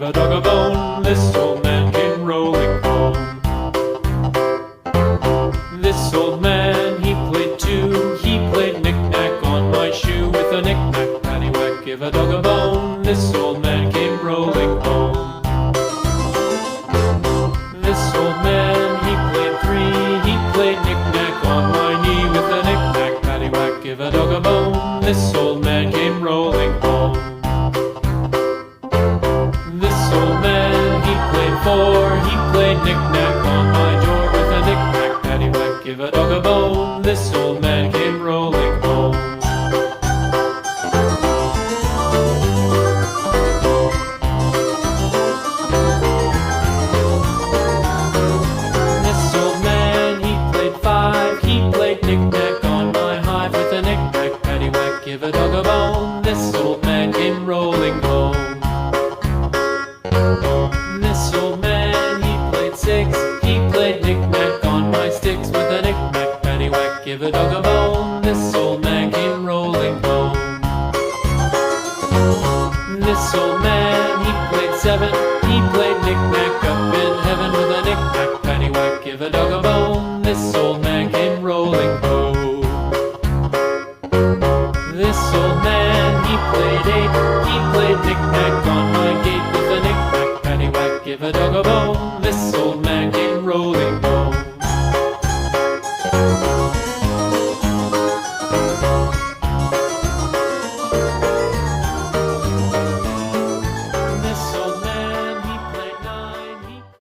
a dog a bone. This old man came rolling home. This old man, he played too. He played knick-knack on my shoe. With a knick-knack, paddywhack, give a dog a bone. This old man came rolling home. This old man, he played three. He played knick-knack on my knee. With a knick-knack, paddywhack, give a dog a bone. This old man came rolling home. This old man, he played four. He played knick-knack on my door. With a knick-knack, paddywhack, give a dog a bone. This old man came rolling home. This old man, he played five. He played knick-knack on my hive. With a knick-knack, paddywhack, give a dog a bone. This old man came rolling home. This old man, he played six. He played knick-knack on my sticks. With a knick-knack, paddywhack, give a dog a bone. This old man came rolling home. This old man, he played seven. He played knick-knack up in heaven. With a knick-knack, paddywhack, give a dog a bone. This old man came rolling home.